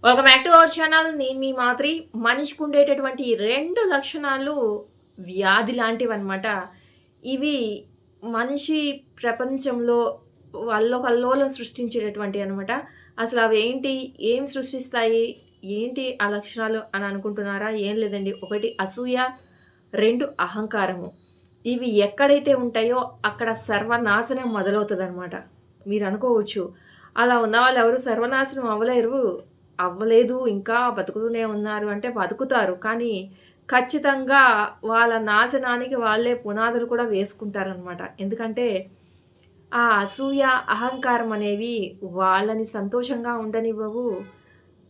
Welcome back to our channel. నేను మీ మాదిరి. మనిషికి ఉండేటటువంటి 2 లక్షణాలు వ్యాధి లాంటివన్నమాట. ఇవి మనిషి ప్రపంచంలో అల్లకల్లోలం సృష్టించేటటువంటివి అనమాట. అసలు అవేంటి? ఏం సృష్టిస్తాయి? ఏంటి ఆ లక్షణాలు అని అనుకుంటున్నారా? ఏం లేదండి. 1 అసూయ, 2 అహంకారము. ఇవి ఎక్కడైతే ఉంటాయో అక్కడ సర్వనాశనం మొదలవుతదనమాట. మీరనుకోవచ్చు, అలా ఉన్నవాళ్ళు ఎవరు సర్వనాశనం అవ్వలేరు. అవ్వలేదు, ఇంకా బతుకుతూనే ఉన్నారు అంటే బతుకుతారు. కానీ ఖచ్చితంగా వాళ్ళ నాశనానికి వాళ్ళే పునాదులు కూడా వేసుకుంటారనమాట. ఎందుకంటే ఆ అసూయ, అహంకారం అనేవి వాళ్ళని సంతోషంగా ఉండనివ్వవు.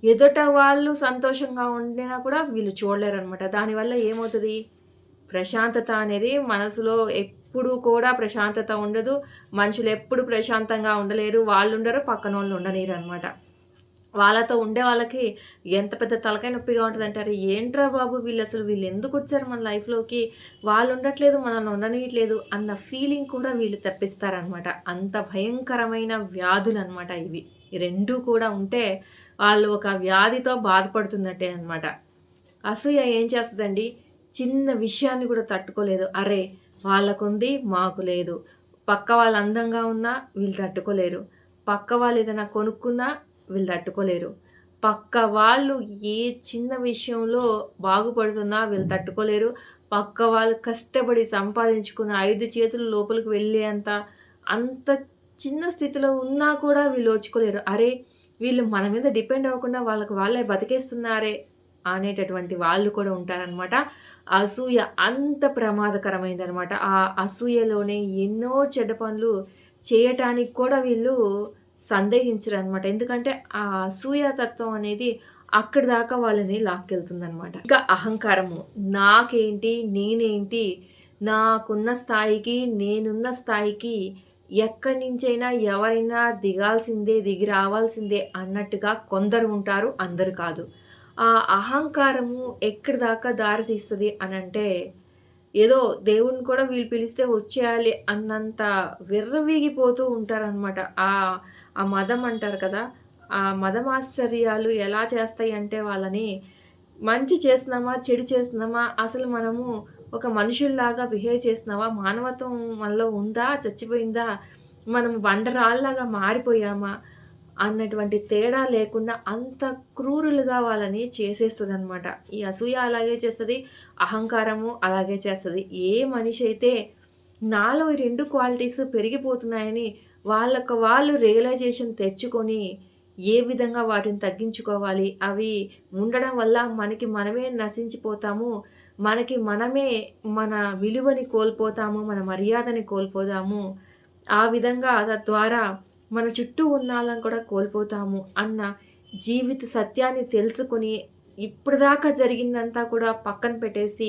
ఎదుట వాళ్ళు సంతోషంగా ఉండినా కూడా వీళ్ళు చూడలేరనమాట. దానివల్ల ఏమవుతది? ప్రశాంతత అనేది మనసులో ఎప్పుడూ కూడా ప్రశాంతత ఉండదు. మనుషులెప్పుడు ప్రశాంతంగా ఉండలేరు. వాళ్ళుండరు, పక్కనోళ్ళు ఉండనీరనమాట. వాళ్ళతో ఉండే వాళ్ళకి ఎంత పెద్ద తలకాయ నొప్పిగా ఉంటదంటారు. ఏంట్రా బాబు వీళ్ళసలు వీళ్ళెందుకొచ్చారు మన లైఫ్‌లోకి? వాళ్ళుండట్లేదు, మనల్ని ఉండనీయట్లేదు అన్న ఫీలింగ్ కూడా వీళ్ళు తెప్పిస్తారనమాట. అంత భయంకరమైన వ్యాధులనమాట ఇవి. ఈ 2 కూడా ఉంటే వాళ్ళు ఒక వ్యాధితో బాధపడుతున్నట్టే అనమాట. అసూయ ఏం చేస్తదండి? చిన్న విషయాన్ని కూడా తట్టుకోలేదు. అరే! వాళ్ళకుంది, మాకు లేదు. పక్క వాళ్ళు అందంగా ఉన్నా వీళ్ళు తట్టుకోలేరు. పక్క వాళ్ళు ఏదైనా కొనుక్కున్నా వీళ్ళు తట్టుకోలేరు. పక్క వాళ్ళు ఏ చిన్న విషయంలో బాగుపడుతున్నా వీళ్ళు తట్టుకోలేరు. పక్క వాళ్ళు కష్టపడి సంపాదించుకున్న 5 చేతులు లోపలికి వెళ్ళేంత అంత చిన్న స్థితిలో ఉన్నా కూడా వీళ్ళు ఓర్చుకోలేరు. అరే! వీళ్ళు మన మీద డిపెండ్ అవ్వకుండా వాళ్ళకి వాళ్ళే బతికేస్తున్నారే అనేటటువంటి వాళ్ళు కూడా ఉంటారనమాట. అసూయ అంత ప్రమాదకరమైందనమాట. ఆ అసూయలోనే ఎన్నో చెడ్డ పనులు చేయటానికి కూడా వీళ్ళు సందేహించరనమాట. ఎందుకంటే ఆ అసూయాతత్వం అనేది అక్కడి దాకా వాళ్ళని లాక్కెళ్తుందనమాట. ఇంకా అహంకారము. నాకేంటి? నేనేంటి? నాకున్న స్థాయికి, నేనున్న స్థాయికి ఎక్కడి నుంచైనా ఎవరైనా దిగాల్సిందే, దిగి రావాల్సిందే అన్నట్టుగా కొందరు ఉంటారు. అందరు కాదు. ఆ అహంకారము ఎక్కడి దాకా దారి తీస్తది అనంటే, ఏదో దేవుడిని కూడా వీళ్ళు పిలిస్తే వచ్చేయాలి అన్నంత విర్రవీగిపోతూ ఉంటారనమాట. ఆ మదం అంటారు కదా! ఆ మదమాశ్చర్యాలు ఎలా చేస్తాయి అంటే వాళ్ళని మంచి చేస్తున్నామా? చెడు చేస్తున్నామా? అసలు మనము ఒక మనుషుల్లాగా బిహేవ్ చేస్తున్నామా? మానవత్వం మనలో ఉందా? చచ్చిపోయిందా? మనం బండరాళ్ళలాగా మారిపోయామా? అన్నటువంటి తేడా లేకుండా అంత క్రూరులుగా వాళ్ళని చేసేస్తదనమాట. ఈ అసూయ అలాగే చేస్తది. అహంకారము అలాగే చేస్తది. ఏ మనిషి అయితే నాలో ఈ 2 క్వాలిటీస్ పెరిగిపోతున్నాయని వాళ్ళకి వాళ్ళు రియలైజేషన్ తెచ్చుకొని ఏ విధంగా వాటిని తగ్గించుకోవాలి. అవి ఉండడం వల్ల మనకి మనమే నశించిపోతాము. మనకి మనమే మన విలువని కోల్పోతాము. మన మర్యాదని కోల్పోతాము. ఆ విధంగా తద్వారా మన చుట్టూ ఉన్నాళ్ళని కూడా కోల్పోతాము అన్న జీవిత సత్యాన్ని తెలుసుకొని ఇప్పటిదాకా జరిగిందంతా కూడా పక్కన పెట్టేసి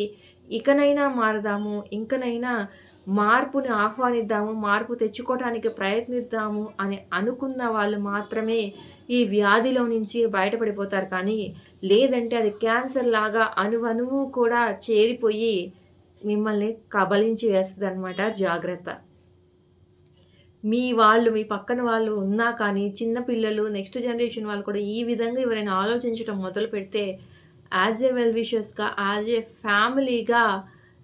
ఇకనైనా మారదాము, ఇంకనైనా మార్పుని ఆహ్వానిద్దాము, మార్పు తెచ్చుకోవటానికి ప్రయత్నిద్దాము అని అనుకున్న వాళ్ళు మాత్రమే ఈ వ్యాధిలో నుంచి బయటపడిపోతారు. కానీ లేదంటే అది క్యాన్సర్ లాగా అణువణువు కూడా చేరిపోయి మిమ్మల్ని కబళించి వేస్తదనమాట. జాగ్రత్త. మీ పక్కన వాళ్ళు ఉన్నా కానీ, చిన్న పిల్లలు, నెక్స్ట్ జనరేషన్ వాళ్ళు కూడా ఈ విధంగా ఎవరైనా ఆలోచించటం మొదలుపెడితే, యాజ్ ఎ వెల్ విషర్స్‌గా, యాజ్ ఎ ఫ్యామిలీగా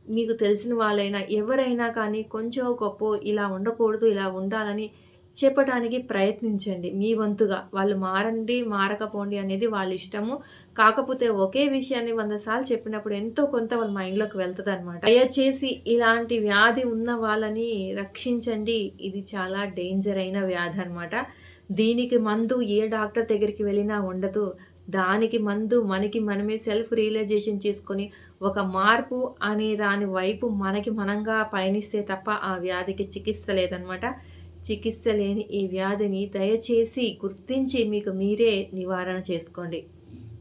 మీకు తెలిసిన వాళ్ళైనా, ఎవరైనా కానీ కొంచెమో గొప్పో ఇలా ఉండకూడదు, ఇలా ఉండాలని చెప్పటానికి ప్రయత్నించండి మీ వంతుగా. వాళ్ళు మారండి, మారకపోండి అనేది వాళ్ళ ఇష్టము. కాకపోతే ఒకే విషయాన్ని 100 సార్లు చెప్పినప్పుడు ఎంతో కొంత వాళ్ళ మైండ్‌లోకి వెళ్తదనమాట. దయచేసి ఇలాంటి వ్యాధి ఉన్న వాళ్ళని రక్షించండి. ఇది చాలా డేంజర్ అయిన వ్యాధి అనమాట. దీనికి మందు ఏ డాక్టర్ దగ్గరికి వెళ్ళినా ఉండదు. దానికి మందు మనకి మనమే సెల్ఫ్ రియలైజేషన్ చేసుకొని ఒక మార్పు అనే దాని వైపు మనకి మనంగా పయనిస్తే తప్ప ఆ వ్యాధికి చికిత్స లేదనమాట. చికిత్స లేని ఈ వ్యాధిని దయచేసి గుర్తించి మీకు మీరే నివారణ చేసుకోండి.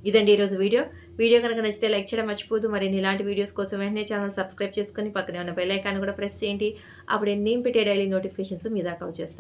ఇదండి ఈరోజు వీడియో. వీడియో కనుక నచ్చితే లైక్ చేయడం మర్చిపోదు. మరిన్ని ఇలాంటి వీడియోస్ కోసం వెంటనే ఛానల్ సబ్స్క్రైబ్ చేసుకొని పక్కనే ఉన్న బెల్ ఐకాన్ కూడా ప్రెస్ చేయండి. అప్పుడు నేను పెట్టే డైలీ నోటిఫికేషన్స్ మీ దాకా వచ్చేస్తాయి.